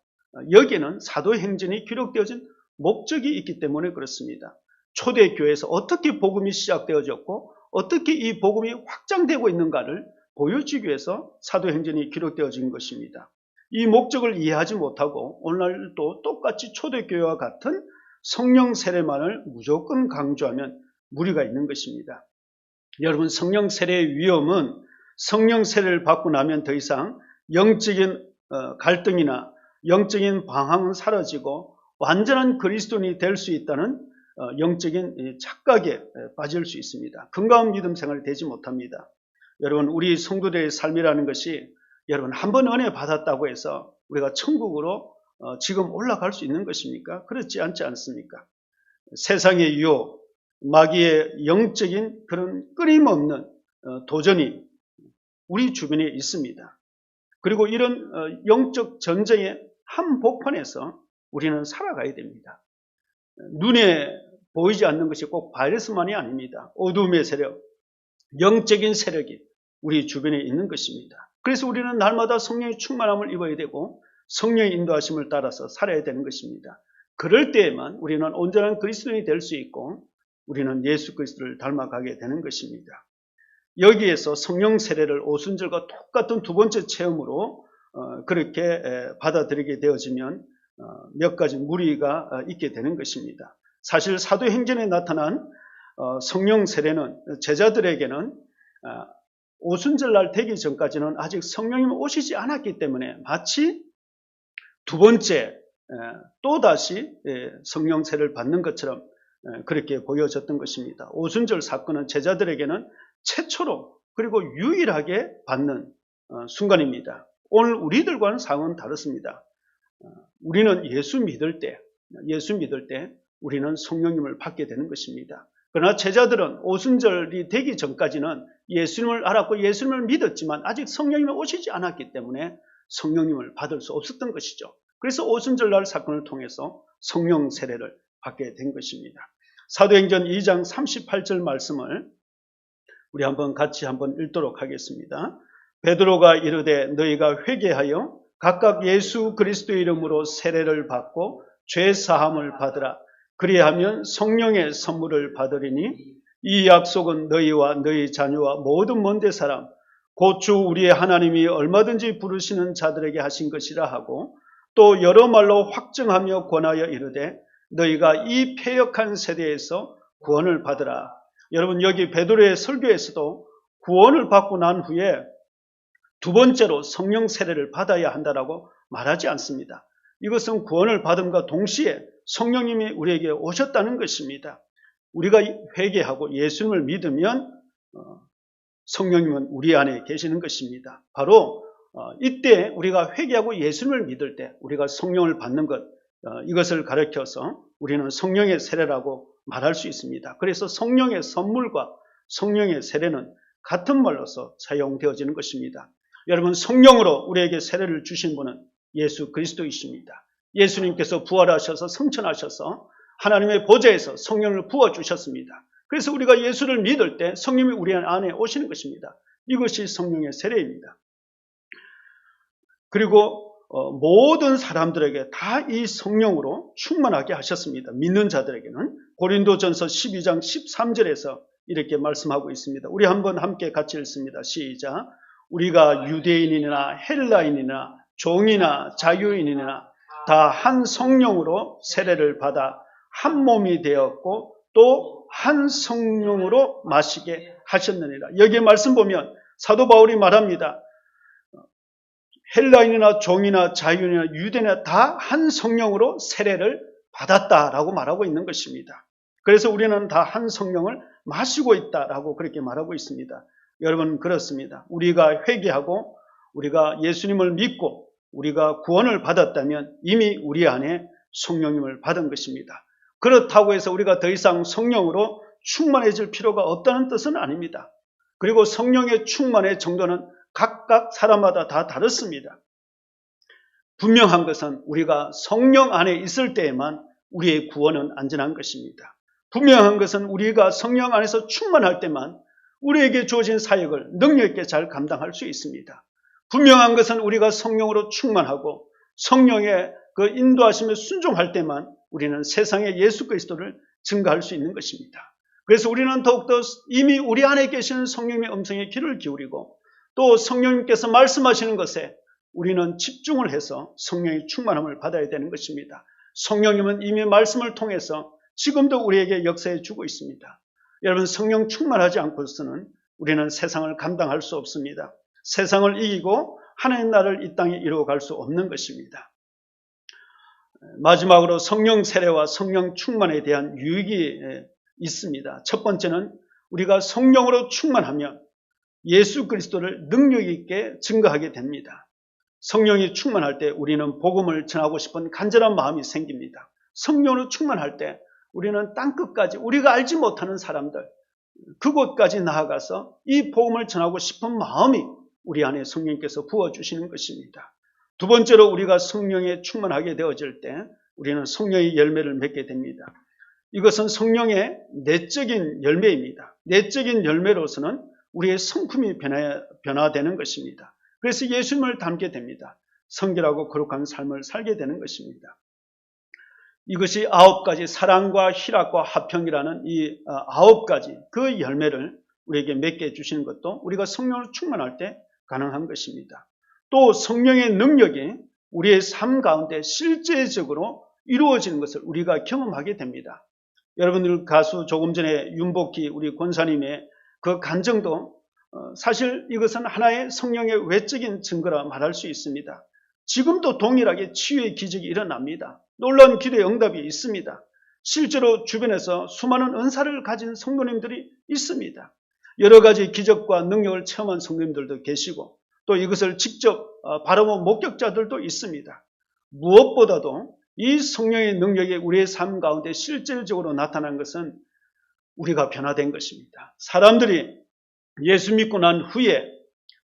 여기에는 사도행전이 기록되어진 목적이 있기 때문에 그렇습니다. 초대교회에서 어떻게 복음이 시작되어졌고 어떻게 이 복음이 확장되고 있는가를 보여주기 위해서 사도행전이 기록되어진 것입니다. 이 목적을 이해하지 못하고 오늘날도 똑같이 초대교회와 같은 성령 세례만을 무조건 강조하면 무리가 있는 것입니다. 여러분, 성령 세례의 위험은 성령 세례를 받고 나면 더 이상 영적인 갈등이나 영적인 방황은 사라지고 완전한 그리스도인이 될 수 있다는 영적인 착각에 빠질 수 있습니다. 건강한 믿음 생활이 되지 못합니다. 여러분, 우리 성도들의 삶이라는 것이 여러분 한 번 은혜 받았다고 해서 우리가 천국으로 지금 올라갈 수 있는 것입니까? 그렇지 않지 않습니까? 세상의 유혹, 마귀의 영적인 그런 끊임없는 도전이 우리 주변에 있습니다. 그리고 이런 영적 전쟁의 한복판에서 우리는 살아가야 됩니다. 눈에 보이지 않는 것이 꼭 바이러스만이 아닙니다. 어둠의 세력, 영적인 세력이 우리 주변에 있는 것입니다. 그래서 우리는 날마다 성령의 충만함을 입어야 되고 성령의 인도하심을 따라서 살아야 되는 것입니다. 그럴 때에만 우리는 온전한 그리스도인이 될 수 있고 우리는 예수 그리스도를 닮아가게 되는 것입니다. 여기에서 성령 세례를 오순절과 똑같은 두 번째 체험으로 그렇게 받아들이게 되어지면 몇 가지 무리가 있게 되는 것입니다. 사실 사도행전에 나타난 성령 세례는 제자들에게는 오순절날 되기 전까지는 아직 성령님이 오시지 않았기 때문에 마치 두 번째 또다시 성령 세례를 받는 것처럼 그렇게 보여졌던 것입니다. 오순절 사건은 제자들에게는 최초로 그리고 유일하게 받는 순간입니다. 오늘 우리들과는 상황은 다릅니다. 우리는 예수 믿을 때 우리는 성령님을 받게 되는 것입니다. 그러나 제자들은 오순절이 되기 전까지는 예수님을 알았고 예수님을 믿었지만 아직 성령님이 오시지 않았기 때문에 성령님을 받을 수 없었던 것이죠. 그래서 오순절날 사건을 통해서 성령 세례를 받게 된 것입니다. 사도행전 2장 38절 말씀을 우리 같이 한번 읽도록 하겠습니다. 베드로가 이르되 너희가 회개하여 각각 예수 그리스도의 이름으로 세례를 받고 죄 사함을 받으라. 그리하면 성령의 선물을 받으리니 이 약속은 너희와 너희 자녀와 모든 먼데 사람 곧 주 우리의 하나님이 얼마든지 부르시는 자들에게 하신 것이라 하고 또 여러 말로 확증하며 권하여 이르되 너희가 이 패역한 세대에서 구원을 받으라. 여러분 여기 베드로의 설교에서도 구원을 받고 난 후에 두 번째로 성령 세례를 받아야 한다라고 말하지 않습니다. 이것은 구원을 받음과 동시에 성령님이 우리에게 오셨다는 것입니다. 우리가 회개하고 예수님을 믿으면 성령님은 우리 안에 계시는 것입니다. 바로 이때 우리가 회개하고 예수님을 믿을 때 우리가 성령을 받는 것, 이것을 가르쳐서 우리는 성령의 세례라고 말할 수 있습니다. 그래서 성령의 선물과 성령의 세례는 같은 말로서 사용되어지는 것입니다. 여러분 성령으로 우리에게 세례를 주신 분은 예수 그리스도이십니다. 예수님께서 부활하셔서 성천하셔서 하나님의 보좌에서 성령을 부어주셨습니다. 그래서 우리가 예수를 믿을 때 성령이 우리 안에 오시는 것입니다. 이것이 성령의 세례입니다. 그리고 모든 사람들에게 다 이 성령으로 충만하게 하셨습니다. 믿는 자들에게는 고린도전서 12장 13절에서 이렇게 말씀하고 있습니다. 우리 한번 함께 같이 읽습니다. 시작. 우리가 유대인이나 헬라인이나 종이나 자유인이나 다 한 성령으로 세례를 받아 한 몸이 되었고 또 한 성령으로 마시게 하셨느니라. 여기에 말씀 보면 사도 바울이 말합니다. 헬라인이나 종이나 자유인이나 유대인이나 다 한 성령으로 세례를 받았다라고 말하고 있는 것입니다. 그래서 우리는 다 한 성령을 마시고 있다라고 그렇게 말하고 있습니다. 여러분 그렇습니다. 우리가 회개하고 우리가 예수님을 믿고 우리가 구원을 받았다면 이미 우리 안에 성령님을 받은 것입니다. 그렇다고 해서 우리가 더 이상 성령으로 충만해질 필요가 없다는 뜻은 아닙니다. 그리고 성령의 충만의 정도는 각각 사람마다 다 다릅니다. 분명한 것은 우리가 성령 안에 있을 때에만 우리의 구원은 안전한 것입니다. 분명한 것은 우리가 성령 안에서 충만할 때만 우리에게 주어진 사역을 능력 있게 잘 감당할 수 있습니다. 분명한 것은 우리가 성령으로 충만하고 성령의 그 인도하심에 순종할 때만 우리는 세상에 예수 그리스도를 증거할 수 있는 것입니다. 그래서 우리는 더욱더 이미 우리 안에 계시는 성령의 음성에 귀를 기울이고 또 성령님께서 말씀하시는 것에 우리는 집중을 해서 성령의 충만함을 받아야 되는 것입니다. 성령님은 이미 말씀을 통해서 지금도 우리에게 역사해 주고 있습니다. 여러분 성령 충만하지 않고서는 우리는 세상을 감당할 수 없습니다. 세상을 이기고 하나님 나라를 이 땅에 이루어갈 수 없는 것입니다. 마지막으로 성령 세례와 성령 충만에 대한 유익이 있습니다. 첫 번째는 우리가 성령으로 충만하면 예수 그리스도를 능력 있게 증거하게 됩니다. 성령이 충만할 때 우리는 복음을 전하고 싶은 간절한 마음이 생깁니다. 성령으로 충만할 때 우리는 땅끝까지 우리가 알지 못하는 사람들 그곳까지 나아가서 이 복음을 전하고 싶은 마음이 우리 안에 성령께서 부어주시는 것입니다. 두 번째로 우리가 성령에 충만하게 되어질 때 우리는 성령의 열매를 맺게 됩니다. 이것은 성령의 내적인 열매입니다. 내적인 열매로서는 우리의 성품이 변화되는 것입니다. 그래서 예수님을 닮게 됩니다. 성결하고 거룩한 삶을 살게 되는 것입니다. 이것이 9가지 사랑과 희락과 화평이라는 이 9가지 그 열매를 우리에게 맺게 해주시는 것도 우리가 성령으로 충만할 때 가능한 것입니다. 또 성령의 능력이 우리의 삶 가운데 실제적으로 이루어지는 것을 우리가 경험하게 됩니다. 여러분들 가수 조금 전에 윤복희 우리 권사님의 그 간증도 사실 이것은 하나의 성령의 외적인 증거라 말할 수 있습니다. 지금도 동일하게 치유의 기적이 일어납니다. 놀라운 기도의 응답이 있습니다. 실제로 주변에서 수많은 은사를 가진 성도님들이 있습니다. 여러 가지 기적과 능력을 체험한 성도님들도 계시고 또 이것을 직접 바라본 목격자들도 있습니다. 무엇보다도 이 성령의 능력이 우리의 삶 가운데 실질적으로 나타난 것은 우리가 변화된 것입니다. 사람들이 예수 믿고 난 후에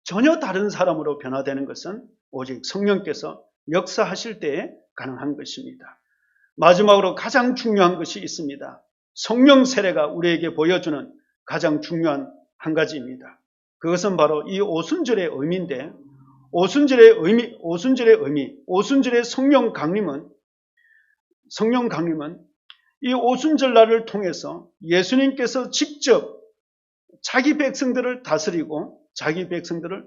전혀 다른 사람으로 변화되는 것은 오직 성령께서 역사하실 때에 가능한 것입니다. 마지막으로 가장 중요한 것이 있습니다. 성령 세례가 우리에게 보여주는 가장 중요한 한 가지입니다. 그것은 바로 이 오순절의 의미인데 오순절의 성령 강림은 이 오순절날을 통해서 예수님께서 직접 자기 백성들을 다스리고 자기 백성들을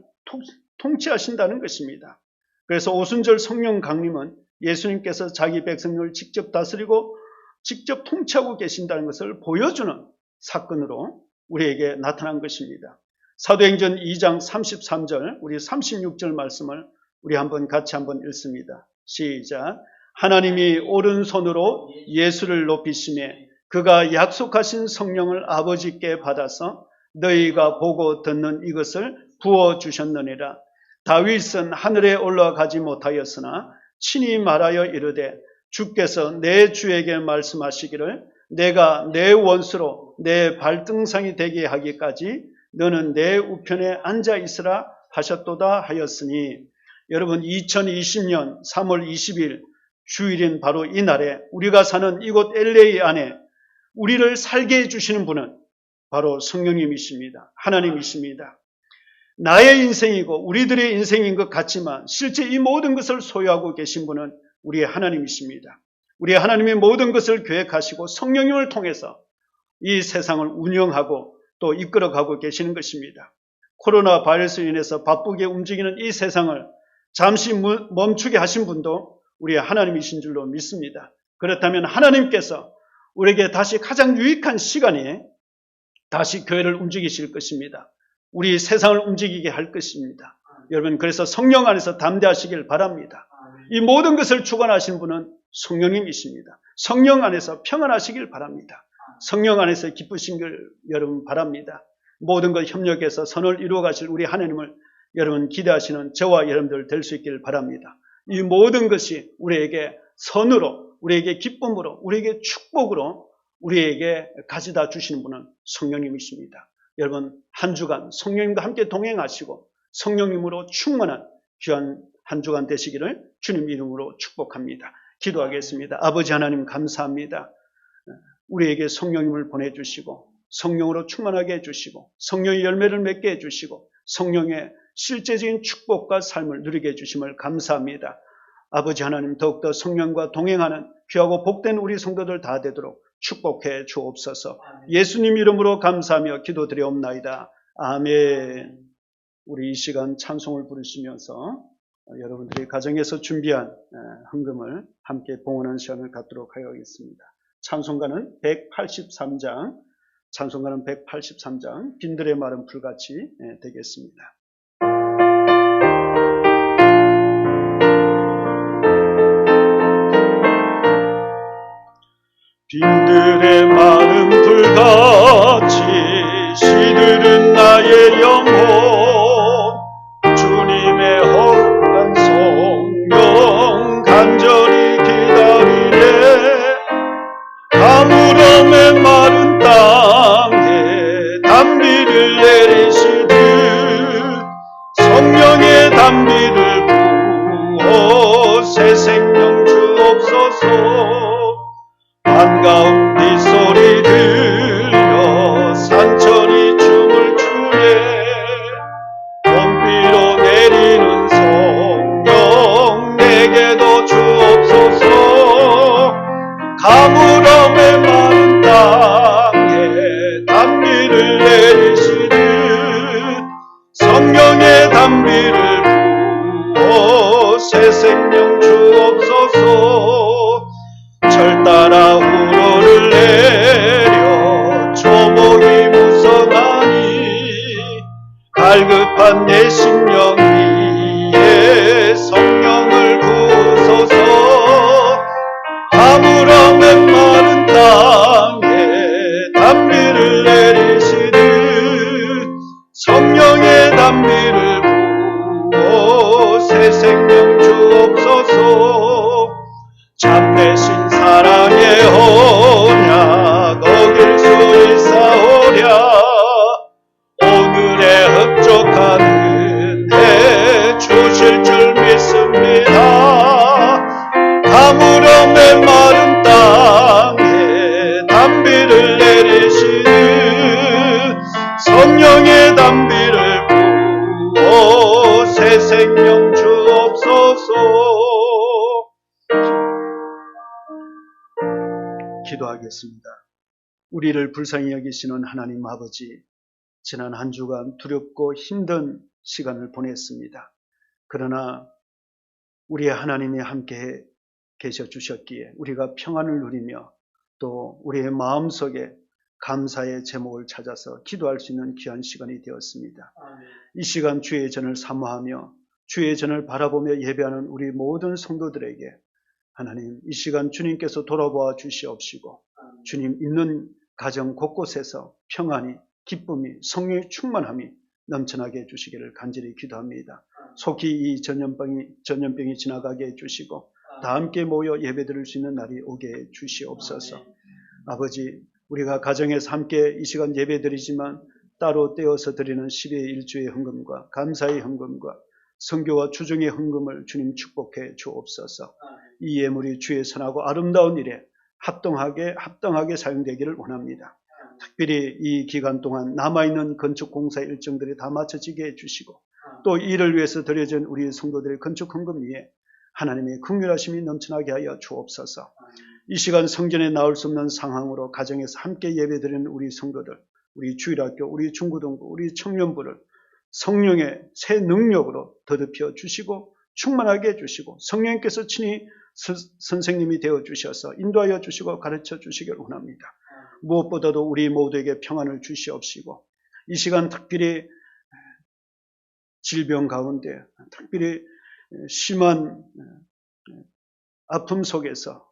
통치하신다는 것입니다. 그래서 오순절 성령 강림은 예수님께서 자기 백성을 직접 다스리고 직접 통치하고 계신다는 것을 보여주는 사건으로 우리에게 나타난 것입니다. 사도행전 2장 33절, 우리 36절 말씀을 우리 같이 한번 읽습니다. 시작. 하나님이 오른손으로 예수를 높이시매 그가 약속하신 성령을 아버지께 받아서 너희가 보고 듣는 이것을 부어주셨느니라. 다윗은 하늘에 올라가지 못하였으나 친히 말하여 이르되 주께서 내 주에게 말씀하시기를 내가 내 원수로 내 발등상이 되게 하기까지 너는 내 우편에 앉아 있으라 하셨도다 하였으니, 여러분 2020년 3월 20일 주일인 바로 이 날에 우리가 사는 이곳 LA 안에 우리를 살게 해주시는 분은 바로 성령님이십니다. 하나님이십니다. 나의 인생이고 우리들의 인생인 것 같지만 실제 이 모든 것을 소유하고 계신 분은 우리의 하나님이십니다. 우리의 하나님의 모든 것을 계획하시고 성령님을 통해서 이 세상을 운영하고 또 이끌어가고 계시는 것입니다. 코로나 바이러스로 인해서 바쁘게 움직이는 이 세상을 잠시 멈추게 하신 분도 우리의 하나님이신 줄로 믿습니다. 그렇다면 하나님께서 우리에게 다시 가장 유익한 시간에 다시 교회를 움직이실 것입니다. 우리 세상을 움직이게 할 것입니다. 여러분, 그래서 성령 안에서 담대하시길 바랍니다. 이 모든 것을 주관하신 분은 성령님이십니다. 성령 안에서 평안하시길 바랍니다. 성령 안에서 기쁘시길 여러분 바랍니다. 모든 것 협력해서 선을 이루어 가실 우리 하나님을 여러분 기대하시는 저와 여러분들 될 수 있길 바랍니다. 이 모든 것이 우리에게 선으로, 우리에게 기쁨으로, 우리에게 축복으로 우리에게 가져다 주시는 분은 성령님이십니다. 여러분, 한 주간 성령님과 함께 동행하시고 성령님으로 충만한 귀한 한 주간 되시기를 주님 이름으로 축복합니다. 기도하겠습니다. 아버지 하나님 감사합니다. 우리에게 성령님을 보내주시고 성령으로 충만하게 해주시고 성령의 열매를 맺게 해주시고 성령의 실제적인 축복과 삶을 누리게 해주심을 감사합니다. 아버지 하나님, 더욱더 성령과 동행하는 귀하고 복된 우리 성도들 다 되도록 축복해 주옵소서. 예수님 이름으로 감사하며 기도드리옵나이다. 아멘. 우리 이 시간 찬송을 부르시면서 여러분들이 가정에서 준비한 헌금을 함께 봉헌하는 시간을 갖도록 하겠습니다. 찬송가는 183장, 빈들의 마른 풀같이 되겠습니다. 빈들의 마른 풀같이 시들은 나의 영혼, 주님의 허락한 성령 간절히 기다리네. 가물음의 마른 땅에 단비를 내리시듯 성령의 단비를 부어 새 생명 주옵소서. 반가운 빗소리 들려 산천이 춤을 추네. 봄비로 내리는 성령 내게도 주옵소서. 가물음의 마른 땅에 단비를 내리시듯 성령의 단비를 부어 새 생명 주옵소서. 절 따라 우러를 내려 조목이 무성하니 갈급한 내 심령 위에 성령을 부소서. 아무런 메마른 땅에 단비를 내리시듯 성령의 단비를 부어 새 생명 주옵소서. 참되신 사랑의 언약 어길 수 있사오랴. 오늘의 흡족한 은혜 주실 줄 믿습니다. 아무런 메마른 땅에 단비를 내리시듯 성령의 단비를 부어 새 생명 주옵소서. 기도하겠습니다. 우리를 불쌍히 여기시는 하나님 아버지, 지난 한 주간 두렵고 힘든 시간을 보냈습니다. 그러나 우리의 하나님이 함께 계셔 주셨기에 우리가 평안을 누리며 또 우리의 마음속에 감사의 제목을 찾아서 기도할 수 있는 귀한 시간이 되었습니다. 이 시간 주의 전을 사모하며 주의 전을 바라보며 예배하는 우리 모든 성도들에게 하나님, 이 시간 주님께서 돌아보아 주시옵시고 주님 있는 가정 곳곳에서 평안이, 기쁨이, 성령의 충만함이 넘쳐나게 해주시기를 간절히 기도합니다. 속히 이 전염병이 지나가게 해주시고 다 함께 모여 예배드릴 수 있는 날이 오게 해주시옵소서. 아버지, 우리가 가정에서 함께 이 시간 예배드리지만 따로 떼어서 드리는 10의 일주의 헌금과 감사의 헌금과 선교와 주중의 헌금을 주님 축복해 주옵소서. 이 예물이 주의 선하고 아름다운 일에 합당하게 사용되기를 원합니다. 특별히 이 기간 동안 남아있는 건축공사 일정들이 다 마쳐지게 해주시고 또 이를 위해서 드려진 우리 성도들의 건축 헌금 위에 하나님의 긍휼하심이 넘쳐나게 하여 주옵소서. 이 시간 성전에 나올 수 없는 상황으로 가정에서 함께 예배드리는 우리 성도들, 우리 주일학교, 우리 중고등부, 우리 청년부를 성령의 새 능력으로 더럽혀 주시고 충만하게 해주시고 성령님께서 친히 선생님이 되어 주셔서 인도하여 주시고 가르쳐 주시길 원합니다. 무엇보다도 우리 모두에게 평안을 주시옵시고 이 시간 특별히 질병 가운데 특별히 심한 아픔 속에서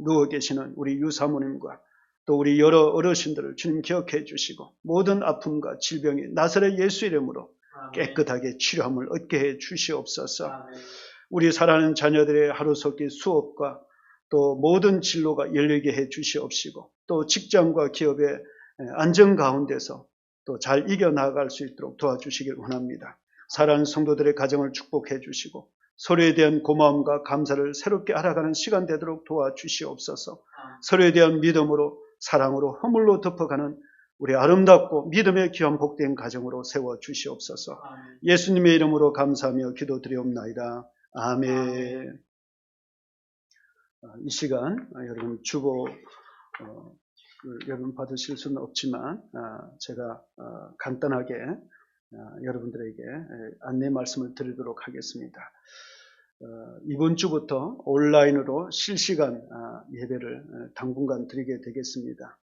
누워 계시는 우리 유사모님과 또 우리 여러 어르신들을 주님 기억해 주시고 모든 아픔과 질병이 나사렛 예수 이름으로 깨끗하게 치료함을 얻게 해 주시옵소서. 우리 사랑하는 자녀들의 하루속히 수업과 또 모든 진로가 열리게 해 주시옵시고 또 직장과 기업의 안정 가운데서 또 잘 이겨나갈 수 있도록 도와주시길 원합니다. 사랑하는 성도들의 가정을 축복해 주시고 서로에 대한 고마움과 감사를 새롭게 알아가는 시간 되도록 도와주시옵소서. 서로에 대한 믿음으로 사랑으로 허물로 덮어가는 우리 아름답고 믿음의 귀한 복된 가정으로 세워주시옵소서. 예수님의 이름으로 감사하며 기도드리옵나이다. 아멘. 이 시간 여러분 주보 여러분 받으실 수는 없지만 제가 간단하게 여러분들에게 안내 말씀을 드리도록 하겠습니다. 이번 주부터 온라인으로 실시간 예배를 당분간 드리게 되겠습니다.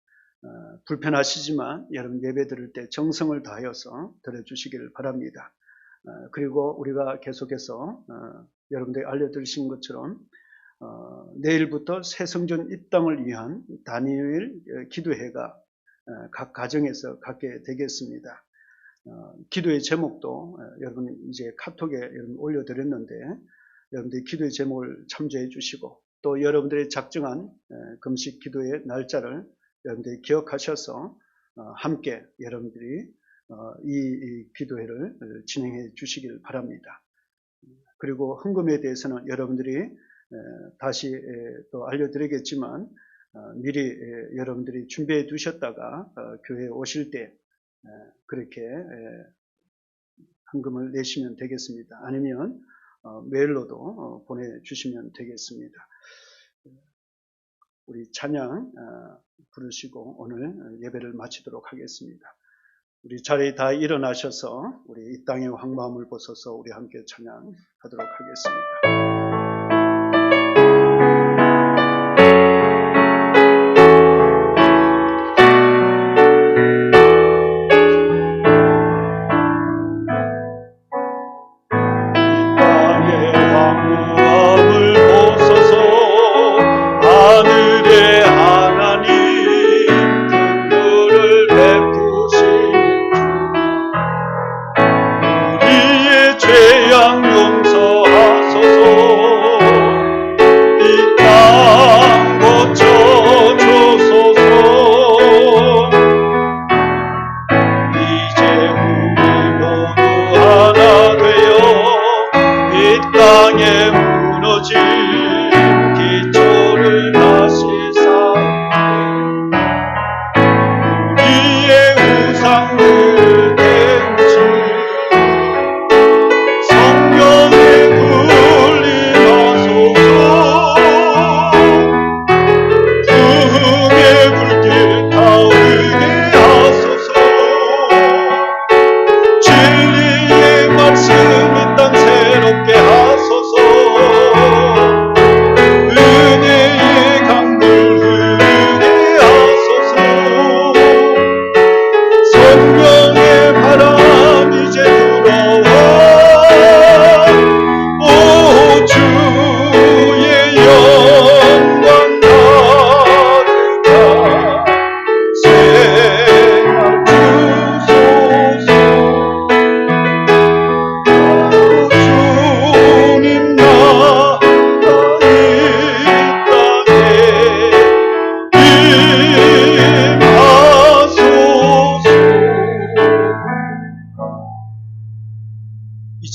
불편하시지만 여러분 예배 드릴 때 정성을 다하여서 드려주시기를 바랍니다. 그리고 우리가 계속해서 여러분들이 알려드리신 것처럼 내일부터 새 성전 입당을 위한 단일 기도회가 각 가정에서 갖게 되겠습니다. 기도의 제목도 여러분 이제 카톡에 여러분 올려드렸는데 여러분들이 기도의 제목을 참조해 주시고 또 여러분들의 작정한 금식 기도의 날짜를 여러분들이 기억하셔서 함께 여러분들이 이 기도회를 진행해 주시길 바랍니다. 그리고 헌금에 대해서는 여러분들이 다시 또 알려드리겠지만 미리 여러분들이 준비해 두셨다가 교회에 오실 때 그렇게 헌금을 내시면 되겠습니다. 아니면 메일로도 보내주시면 되겠습니다. 우리 찬양 부르시고 오늘 예배를 마치도록 하겠습니다. 우리 자리에 다 일어나셔서 우리 이 땅의 황마음을 벗어서 우리 함께 찬양하도록 하겠습니다.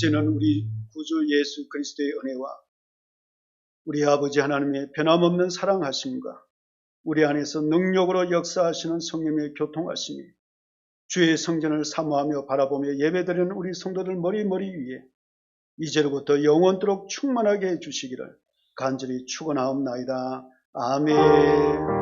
이제는 우리 구주 예수 그리스도의 은혜와 우리 아버지 하나님의 변함없는 사랑하심과 우리 안에서 능력으로 역사하시는 성령의 교통하심이 주의 성전을 사모하며 바라보며 예배드리는 우리 성도들 머리 위에 이제로부터 영원토록 충만하게 해주시기를 간절히 축원하옵나이다. 아멘.